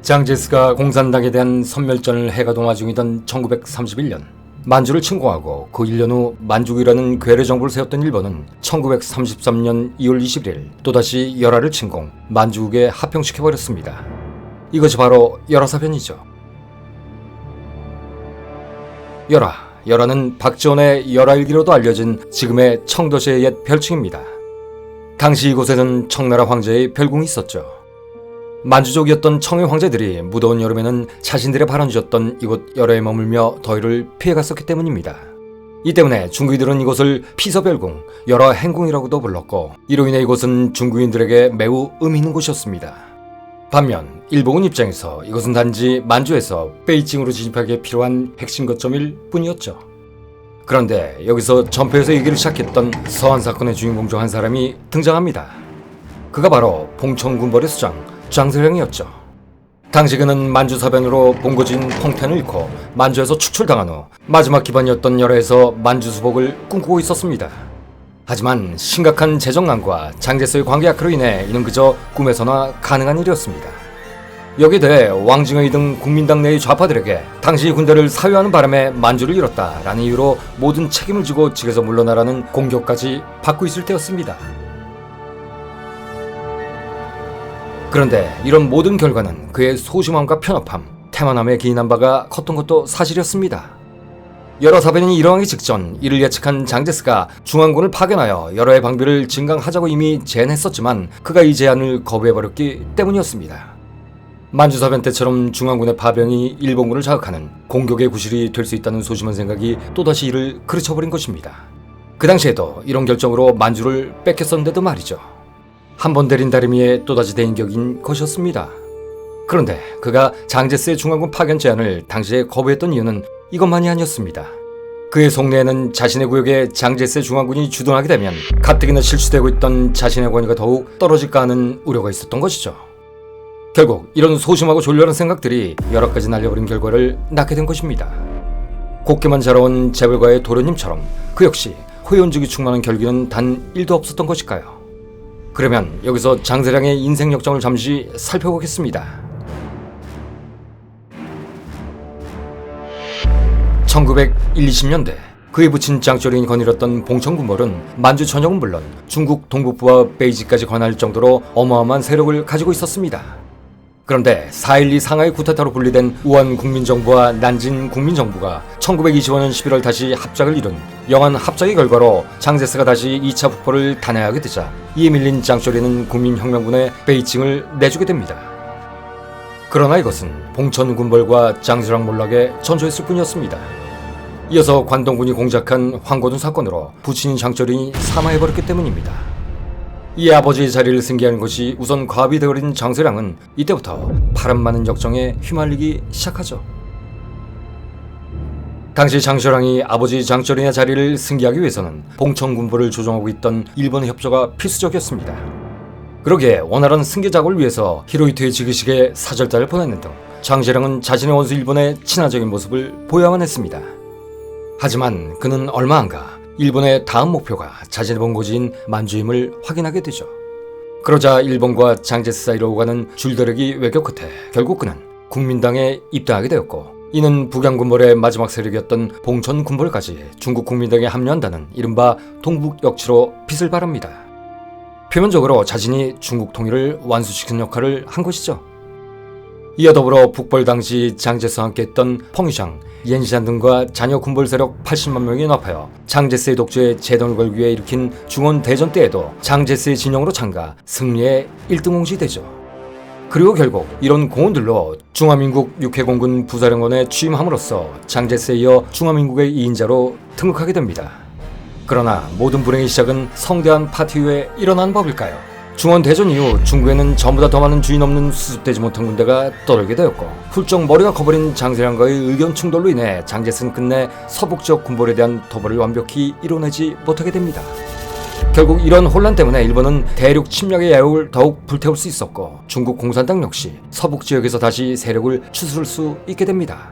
장제스가 공산당에 대한 선멸전을 해가동화 중이던 1931년 만주를 침공하고 그 1년 후 만주국이라는 괴뢰 정부를 세웠던 일본은 1933년 2월 21일 또다시 열하를 침공, 만주국에 합병시켜버렸습니다. 이것이 바로 열하사변이죠. 열하는 박지원의 열하일기로도 알려진 지금의 청도시의 옛 별칭입니다. 당시 이곳에는 청나라 황제의 별궁이 있었죠. 만주족이었던 청의 황제들이 무더운 여름에는 자신들의 발원지였던 이곳 열하에 머물며 더위를 피해갔었기 때문입니다. 이 때문에 중국인들은 이곳을 피서별궁, 열하행궁이라고도 불렀고, 이로 인해 이곳은 중국인들에게 매우 의미 있는 곳이었습니다. 반면 일본군 입장에서 이것은 단지 만주에서 베이징으로 진입하기에 필요한 핵심 거점일 뿐이었죠. 그런데 여기서 전표에서 얘기를 시작했던 서한 사건의 주인공 중 한 사람이 등장합니다. 그가 바로 봉천군벌의 수장 장세량이었죠. 당시 그는 만주사변으로 본거지인 펑텐을 잃고 만주에서 축출당한 후 마지막 기반이었던 열하에서 만주수복을 꿈꾸고 있었습니다. 하지만 심각한 재정난과 장제스의 관계 악화로 인해 이는 그저 꿈에서나 가능한 일이었습니다. 여기에 대해 왕징의 등 국민당 내의 좌파들에게 당시 군대를 사유하는 바람에 만주를 잃었다라는 이유로 모든 책임을 지고 직에서 물러나라는 공격까지 받고 있을 때였습니다. 그런데 이런 모든 결과는 그의 소심함과 편협함, 태만함에 기인한 바가 컸던 것도 사실이었습니다. 열하사변이 일어나기 직전 이를 예측한 장제스가 중앙군을 파견하여 열하의 방비를 증강하자고 이미 제안했었지만 그가 이 제안을 거부해버렸기 때문이었습니다. 만주사변 때처럼 중앙군의 파병이 일본군을 자극하는 공격의 구실이 될 수 있다는 소심한 생각이 또다시 이를 그르쳐버린 것입니다. 그 당시에도 이런 결정으로 만주를 뺏겼었는데도 말이죠. 한 번 내린 다리미에 또다시 대인격인 것이었습니다. 그런데 그가 장제스의 중앙군 파견 제안을 당시에 거부했던 이유는 이것만이 아니었습니다. 그의 속내에는 자신의 구역에 장제스의 중앙군이 주둔하게 되면 가뜩이나 실추되고 있던 자신의 권위가 더욱 떨어질까 하는 우려가 있었던 것이죠. 결국 이런 소심하고 졸렬한 생각들이 여러 가지 날려버린 결과를 낳게 된 것입니다. 곱게만 자라온 재벌가의 도련님처럼 그 역시 호연직이 충만한 결기는 단 1도 없었던 것일까요? 그러면 여기서 장세량의 인생 역정을 잠시 살펴보겠습니다. 1920년대 그의 부친 장쩌린이 거느렸던 봉천군벌은 만주 전역은 물론 중국 동북부와 베이지까지 관할 정도로 어마어마한 세력을 가지고 있었습니다. 그런데 4.12 상하이 쿠데타로 분리된 우한 국민정부와 난진 국민정부가 1925년 11월 다시 합작을 이룬 영한 합작의 결과로 장제스가 다시 2차 북포를 단행하게 되자 이에 밀린 장쩌린은 국민혁명군에 베이징을 내주게 됩니다. 그러나 이것은 봉천군벌과 장세랑 몰락에 전조했을 뿐이었습니다. 이어서 관동군이 공작한 황고든 사건으로 부친인 장쩌린이 사망해버렸기 때문입니다. 이 아버지의 자리를 승계하는 것이 우선 과업이 되어버린 장세량은 이때부터 바람 많은 역정에 휘말리기 시작하죠. 당시 장세량이 아버지 장쩌린의 자리를 승계하기 위해서는 봉천군부를 조종하고 있던 일본의 협조가 필수적이었습니다. 그러기에 원활한 승계 작업을 위해서 히로히토의 즉위식에 사절단을 보내는 등 장세량은 자신의 원수 일본의 친화적인 모습을 보여야만 했습니다. 하지만 그는 얼마 안가 일본의 다음 목표가 자신의 본고지인 만주임을 확인하게 되죠. 그러자 일본과 장제스 사이로 오가는 줄다리기 외교 끝에 결국 그는 국민당에 입당하게 되었고, 이는 북양군벌의 마지막 세력이었던 봉천군벌까지 중국 국민당에 합류한다는 이른바 동북역치로 빛을 발합니다. 표면적으로 자신이 중국 통일을 완수시키는 역할을 한 것이죠. 이와 더불어 북벌 당시 장제스와 함께했던 펑유샹, 옌시안 등과 자녀 군벌 세력 80만 명이 연합하여 장제스의 독재에 제동을 걸기 위해 일으킨 중원 대전 때에도 장제스의 진영으로 참가, 승리의 1등 공신이 되죠. 그리고 결국 이런 공헌들로 중화민국 육해공군 부사령관에 취임함으로써 장제스에 이어 중화민국의 2인자로 등극하게 됩니다. 그러나 모든 불행의 시작은 성대한 파티 후에 일어난 법일까요? 중원대전 이후 중국에는 전보다 더 많은 주인 없는 수습되지 못한 군대가 떠돌게 되었고, 훌쩍 머리가 커버린 장세량과의 의견 충돌로 인해 장제스는 끝내 서북지역 군벌에 대한 도발을 완벽히 이뤄내지 못하게 됩니다. 결국 이런 혼란 때문에 일본은 대륙 침략의 야욕을 더욱 불태울 수 있었고, 중국 공산당 역시 서북지역에서 다시 세력을 추스를 수 있게 됩니다.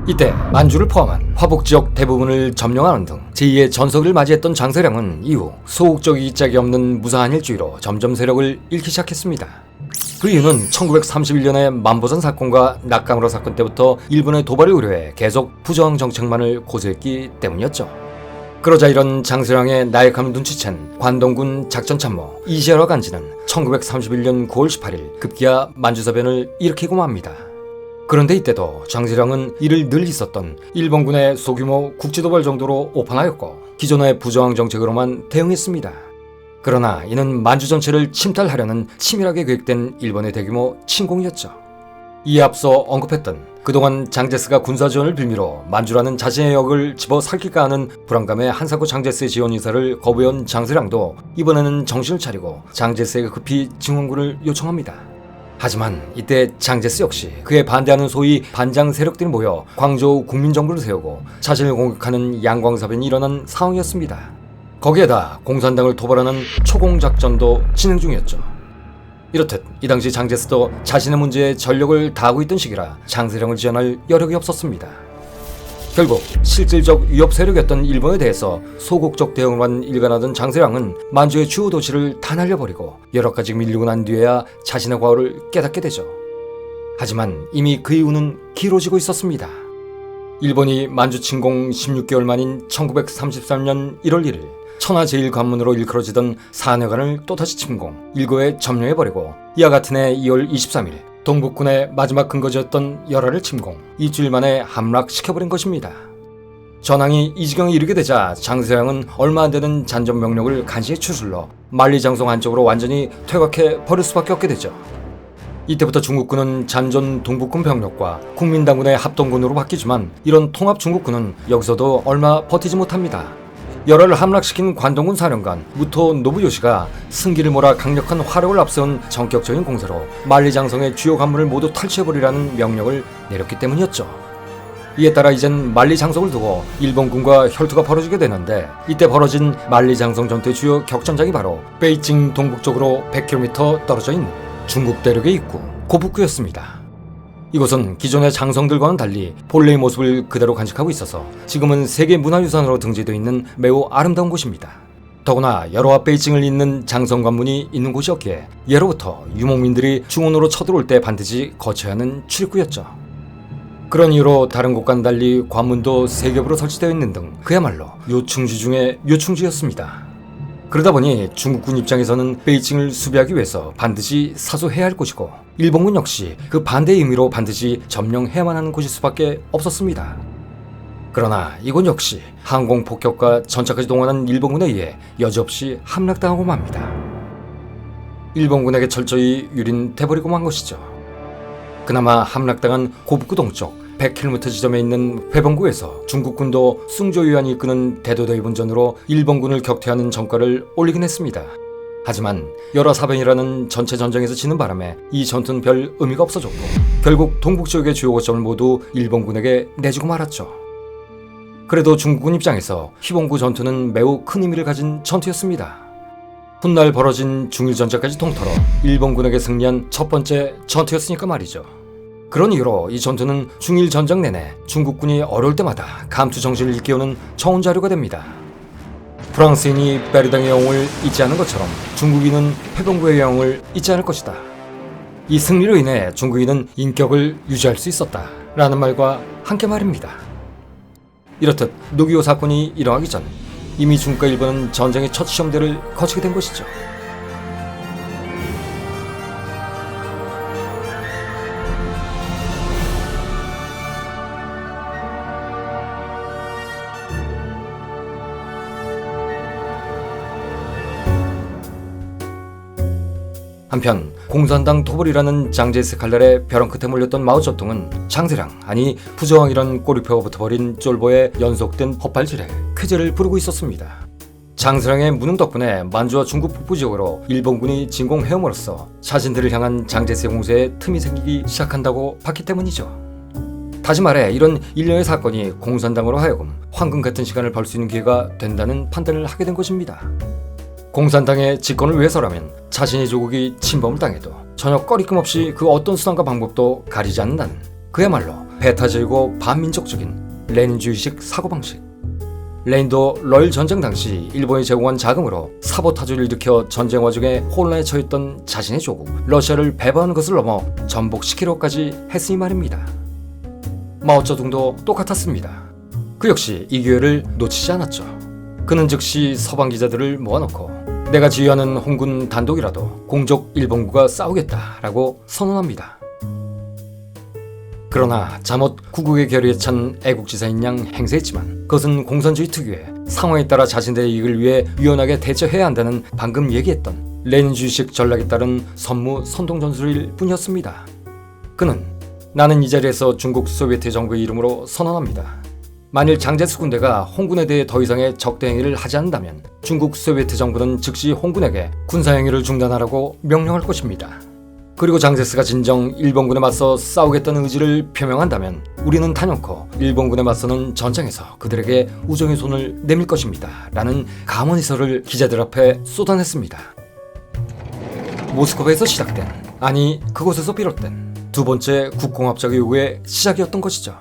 이때 만주를 포함한 화북지역 대부분을 점령하는 등 제2의 전성기를 맞이했던 장세량은 이후 소극적이기 짝이 없는 무사한 일주의로 점점 세력을 잃기 시작했습니다. 그 이유는 1931년의 만보선 사건과 낙강우라 사건 때부터 일본의 도발을 우려해 계속 부정항 정책만을 고수했기 때문이었죠. 그러자 이런 장세랑의 나약함을 눈치챈 관동군 작전참모 이시하라 간지는 1931년 9월 18일 급기야 만주사변을 일으키고 맙니다. 그런데 이때도 장세랑은 이를 늘 있었던 일본군의 소규모 국지도발 정도로 오판하였고 기존의 부정항 정책으로만 대응했습니다. 그러나 이는 만주 전체를 침탈하려는 치밀하게 계획된 일본의 대규모 침공이었죠. 이에 앞서 언급했던 그동안 장제스가 군사 지원을 빌미로 만주라는 자신의 역을 집어 살길까 하는 불안감에 한사코 장제스의 지원 의사를 거부해온 장세랑도 이번에는 정신을 차리고 장제스에게 급히 증원군을 요청합니다. 하지만 이때 장제스 역시 그에 반대하는 소위 반장 세력들이 모여 광저우 국민정부를 세우고 자신을 공격하는 양광사변이 일어난 상황이었습니다. 거기에다 공산당을 도발하는 초공작전도 진행 중이었죠. 이렇듯 이 당시 장제스도 자신의 문제에 전력을 다하고 있던 시기라 장세랑을 지원할 여력이 없었습니다. 결국 실질적 위협 세력이었던 일본에 대해서 소극적 대응만 일관하던 장세랑은 만주의 주요 도시를 다 날려버리고 여러 가지 밀리고 난 뒤에야 자신의 과오를 깨닫게 되죠. 하지만 이미 그 이후는 길어지고 있었습니다. 일본이 만주 침공 16개월 만인 1933년 1월 1일 천하 제1관문으로 일컬어지던 사내관을 또다시 침공, 일거에 점령해버리고 이와 같은 해 2월 23일 동북군의 마지막 근거지였던 열하를 침공, 2주일 만에 함락시켜버린 것입니다. 전황이 이 지경에 이르게 되자 장세랑은 얼마 안 되는 잔존 병력을 간신히 추슬러 만리장성 안쪽으로 완전히 퇴각해 버릴 수밖에 없게 되죠. 이때부터 중국군은 잔존 동북군 병력과 국민당군의 합동군으로 바뀌지만 이런 통합 중국군은 여기서도 얼마 버티지 못합니다. 열하를 함락시킨 관동군 사령관 무토 노부요시가 승기를 몰아 강력한 화력을 앞세운 전격적인 공세로 만리장성의 주요 관문을 모두 탈취해버리라는 명령을 내렸기 때문이었죠. 이에 따라 이젠 만리장성을 두고 일본군과 혈투가 벌어지게 되는데 이때 벌어진 만리장성 전투의 주요 격전장이 바로 베이징 동북쪽으로 100km 떨어져 있는 중국 대륙의 입구 고북구였습니다. 이곳은 기존의 장성들과는 달리 본래의 모습을 그대로 간직하고 있어서 지금은 세계 문화유산으로 등재되어 있는 매우 아름다운 곳입니다. 더구나 여러와 베이징을 잇는 장성관문이 있는 곳이었기에 예로부터 유목민들이 중원으로 쳐들어올 때 반드시 거쳐야 하는 출입구였죠. 그런 이유로 다른 곳과는 달리 관문도 세 겹으로 설치되어 있는 등 그야말로 요충지 중에 요충지였습니다. 그러다 보니 중국군 입장에서는 베이징을 수비하기 위해서 반드시 사수해야 할 곳이고 일본군 역시 그 반대의 의미로 반드시 점령해야만 하는 곳일 수밖에 없었습니다. 그러나 이곳 역시 항공 폭격과 전차까지 동원한 일본군에 의해 여지없이 함락당하고 맙니다. 일본군에게 철저히 유린돼버리고 만 것이죠. 그나마 함락당한 고북구 동쪽 100km 지점에 있는 회봉구에서 중국군도 숭조유안이 이끄는 대도대입운전으로 일본군을 격퇴하는 전과를 올리긴 했습니다. 하지만 열화사변이라는 전체 전쟁에서 지는 바람에 이 전투는 별 의미가 없어졌고 결국 동북지역의 주요 거점을 모두 일본군에게 내주고 말았죠. 그래도 중국군 입장에서 휘봉구 전투는 매우 큰 의미를 가진 전투였습니다. 훗날 벌어진 중일전쟁까지 통틀어 일본군에게 승리한 첫 번째 전투였으니까 말이죠. 그런 이유로 이 전투는 중일전쟁 내내 중국군이 어려울 때마다 감투 정신을 일깨우는 좋은 자료가 됩니다. 프랑스인이 베르당의 영웅을 잊지 않은 것처럼 중국인은 회봉구의 영웅을 잊지 않을 것이다. 이 승리로 인해 중국인은 인격을 유지할 수 있었다 라는 말과 함께 말입니다. 이렇듯 6.25 사건이 일어나기 전 이미 중국과 일본은 전쟁의 첫 시험대를 거치게 된 것이죠. 한편 공산당 토벌이라는 장제스 칼날에 벼랑 끝에 몰렸던 마오쩌둥은 장세랑 아니 부저항이란 꼬리표가 붙어버린 쫄보의 연속된 헛발질에 쾌재를 부르고 있었습니다. 장세랑의 무능 덕분에 만주와 중국 북부 지역으로 일본군이 진공해옴으로써 자신들을 향한 장제스의 공세에 틈이 생기기 시작한다고 봤기 때문이죠. 다시 말해 이런 일련의 사건이 공산당으로 하여금 황금 같은 시간을 벌 수 있는 기회가 된다는 판단을 하게 된 것입니다. 공산당의 집권을 위해서라면 자신의 조국이 침범을 당해도 전혀 꺼리낌 없이 그 어떤 수단과 방법도 가리지 않는다는 그야말로 배타적이고 반민족적인 레닌주의식 사고방식. 레인도 러일 전쟁 당시 일본이 제공한 자금으로 사보타주를 일으켜 전쟁 와중에 혼란에 처했던 자신의 조국 러시아를 배반하는 것을 넘어 전복시키려까지 했으니 말입니다. 마오쩌둥도 똑같았습니다. 그 역시 이 기회를 놓치지 않았죠. 그는 즉시 서방 기자들을 모아놓고 내가 지휘하는 홍군 단독이라도 공적 일본군과 싸우겠다라고 선언합니다. 그러나 잠옷 구국의 결의에 찬 애국지사인 양 행세했지만 그것은 공산주의 특유의 상황에 따라 자신들의 이익을 위해 유연하게 대처해야 한다는 방금 얘기했던 레닌주의식 전략에 따른 선무 선동 전술일 뿐이었습니다. 그는 나는 이 자리에서 중국 소비에트 정부의 이름으로 선언합니다. 만일 장제스 군대가 홍군에 대해 더 이상의 적대 행위를 하지 않는다면 중국 소비에트 정부는 즉시 홍군에게 군사 행위를 중단하라고 명령할 것입니다. 그리고 장제스가 진정 일본군에 맞서 싸우겠다는 의지를 표명한다면 우리는 단연코 일본군에 맞서는 전장에서 그들에게 우정의 손을 내밀 것입니다. 라는 감언이설을 기자들 앞에 쏟아냈습니다. 모스크바에서 시작된, 아니 그곳에서 비롯된 두 번째 국공합작의 요구의 시작이었던 것이죠.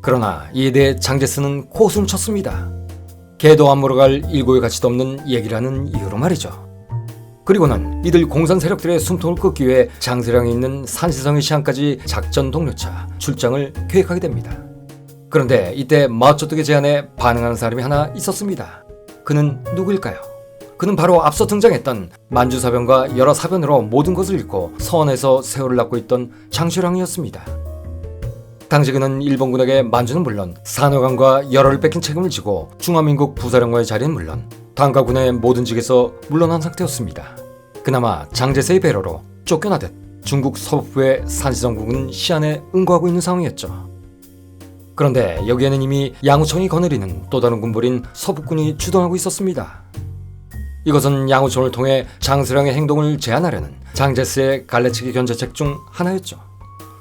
그러나 이에 대해 장제스는 코웃음을 쳤습니다. 개도 안 물어갈 일고의 가치도 없는 얘기라는 이유로 말이죠. 그리고는 이들 공산 세력들의 숨통을 끊기 위해 장세량에 있는 산시성의 시안까지 작전 동료차 출장을 계획하게 됩니다. 그런데 이때 마오쩌둥의 제안에 반응하는 사람이 하나 있었습니다. 그는 누구일까요? 그는 바로 앞서 등장했던 만주사변과 여러 사변으로 모든 것을 잃고 서원에서 세월을 낳고 있던 장시랑이었습니다. 당시 그는 일본군에게 만주는 물론 산호강과 열화를 뺏긴 책임을 지고 중화민국 부사령관의 자리는 물론 당가군의 모든 직에서 물러난 상태였습니다. 그나마 장제스의 배려로 쫓겨나듯 중국 서북부의 산시성국은 시안에 응고하고 있는 상황이었죠. 그런데 여기에는 이미 양우청이 거느리는 또 다른 군부인 서북군이 주동하고 있었습니다. 이것은 양우청을 통해 장수량의 행동을 제한하려는 장제스의 갈래치기 견제책 중 하나였죠.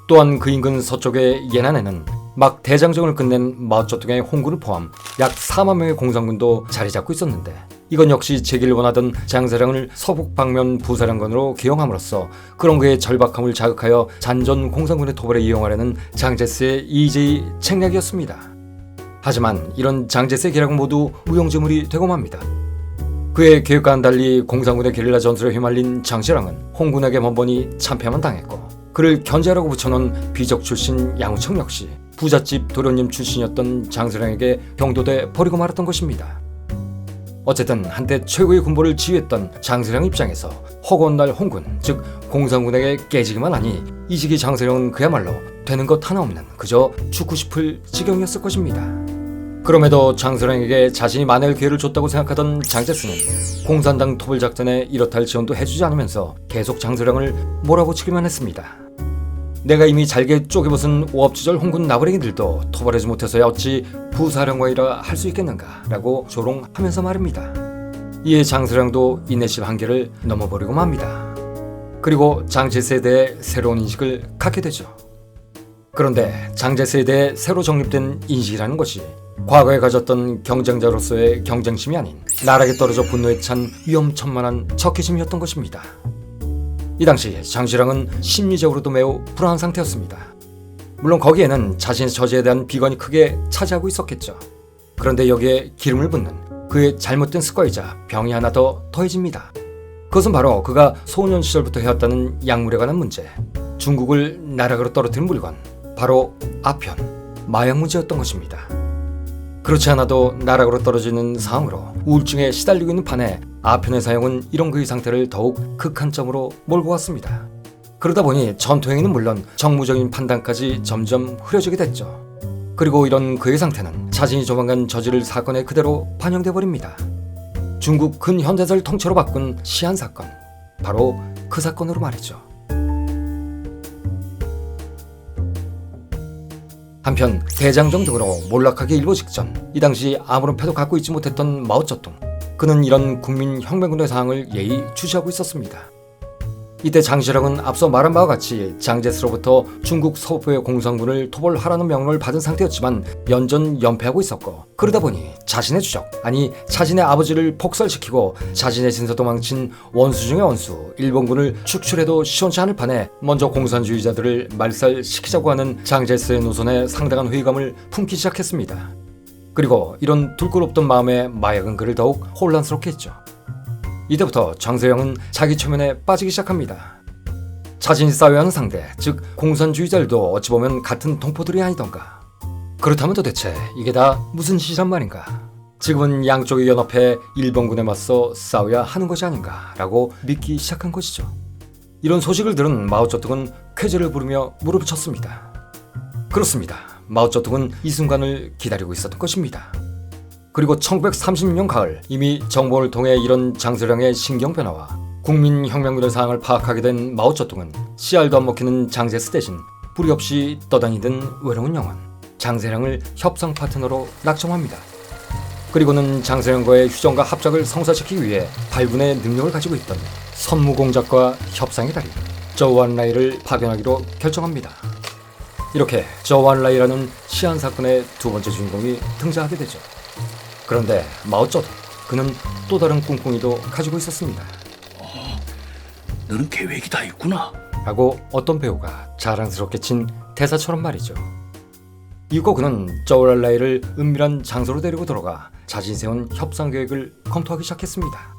또한 그 인근 서쪽의 예난에는 막 대장정을 끝낸 마오쩌둥의 홍군을 포함 약 4만 명의 공산군도 자리 잡고 있었는데 이건 역시 재기를 원하던 장세량을 서북 방면 부사령관으로 기용함으로써 그런 그의 절박함을 자극하여 잔전 공산군의 토벌에 이용하려는 장제스의 이의제의 책략이었습니다. 하지만 이런 장제스의 계략은 모두 무용지물이 되고 맙니다. 그의 계획과는 달리 공산군의 게릴라 전술에 휘말린 장시랑은 홍군에게 번번이 참패만 당했고 그를 견제하라고 붙여놓은 비적 출신 양우청 역시 부잣집 도련님 출신이었던 장세량에게 병도돼 버리고 말았던 것입니다. 어쨌든 한때 최고의 군보를 지휘했던 장세량 입장에서 허구한 날 홍군, 즉 공산군에게 깨지기만 하니 이 시기 장세량은 그야말로 되는 것 하나 없는 그저 죽고 싶을 지경이었을 것입니다. 그럼에도 장세량에게 자신이 만회할 기회를 줬다고 생각하던 장제스는 공산당 토벌 작전에 이렇다 할 지원도 해주지 않으면서 계속 장세량을 몰아붙이기만 했습니다. 내가 이미 잘게 쪼개벗은 오합지절 홍군 나부랭이들도 토벌하지 못해서야 어찌 부사령관이라 할 수 있겠는가 라고 조롱하면서 말입니다. 이에 장세량도 인내심 한계를 넘어버리고 맙니다. 그리고 장제스에 대해 새로운 인식을 갖게 되죠. 그런데 장제스에 대해 새로 정립된 인식이라는 것이 과거에 가졌던 경쟁자로서의 경쟁심이 아닌 나락에 떨어져 분노에 찬 위험천만한 적개심이었던 것입니다. 이 당시 장시랑은 심리적으로도 매우 불안한 상태였습니다. 물론 거기에는 자신의 처지에 대한 비관이 크게 차지하고 있었겠죠. 그런데 여기에 기름을 붓는 그의 잘못된 습관이자 병이 하나 더 더해집니다. 그것은 바로 그가 소년 시절부터 해왔다는 약물에 관한 문제, 중국을 나락으로 떨어뜨린 물건, 바로 아편, 마약 문제였던 것입니다. 그렇지 않아도 나락으로 떨어지는 상황으로 우울증에 시달리고 있는 판에 아편의 사용은 이런 그의 상태를 더욱 극한점으로 몰고 갔습니다. 그러다 보니 전투행위는 물론 정무적인 판단까지 점점 흐려지게 됐죠. 그리고 이런 그의 상태는 자신이 조만간 저지를 사건에 그대로 반영돼 버립니다. 중국 근현대사를 통째로 바꾼 시안 사건, 바로 그 사건으로 말이죠. 한편 대장정 등으로 몰락하기 일보 직전, 이 당시 아무런 패도 갖고 있지 못했던 마오쩌둥, 그는 이런 국민혁명군의 상황을 예의 주시하고 있었습니다. 이때 장시랑은 앞서 말한 바와 같이 장제스로부터 중국 서부의 공산군을 토벌하라는 명령을 받은 상태였지만 연전연패하고 있었고, 그러다 보니 자신의 주적, 아니 자신의 아버지를 폭살시키고 자신의 신사도 망친 원수 중의 원수 일본군을 축출해도 시원치 않을 판에 먼저 공산주의자들을 말살시키자고 하는 장제스의 노선에 상당한 회의감을 품기 시작했습니다. 그리고 이런 둘 것 없던 마음에 마약은 그를 더욱 혼란스럽게 했죠. 이때부터 장세영은 자기 초면에 빠지기 시작합니다. 자신이 싸워야 하는 상대, 즉 공산주의자들도 어찌 보면 같은 동포들이 아니던가. 그렇다면 도대체 이게 다 무슨 짓이란 말인가? 지금은 양쪽이 연합해 일본군에 맞서 싸워야 하는 것이 아닌가라고 믿기 시작한 것이죠. 이런 소식을 들은 마오쩌둥은 쾌재를 부르며 무릎을 쳤습니다. 그렇습니다. 마오쩌둥은 이 순간을 기다리고 있었던 것입니다. 그리고 1936년 가을 이미 정보를 통해 이런 장세령의 신경 변화와 국민혁명군의 상황을 파악하게 된 마오쩌둥은 씨알도 안 먹히는 장제스 대신 뿌리 없이 떠다니던 외로운 영혼 장세령을 협상 파트너로 낙점합니다. 그리고는 장세령과의 휴전과 합작을 성사시키기 위해 발군의 능력을 가지고 있던 선무공작과 협상의 달인 저우안라이를 파견하기로 결정합니다. 이렇게 저우안라이라는 시안 사건의 두 번째 주인공이 등장하게 되죠. 그런데 마오쩌둥, 그는 또 다른 꿍꿍이도 가지고 있었습니다. 너는 계획이 다 있구나. 라고 어떤 배우가 자랑스럽게 친 대사처럼 말이죠. 이후 그는 저우안라이를 은밀한 장소로 데리고 들어가 자신이 세운 협상 계획을 검토하기 시작했습니다.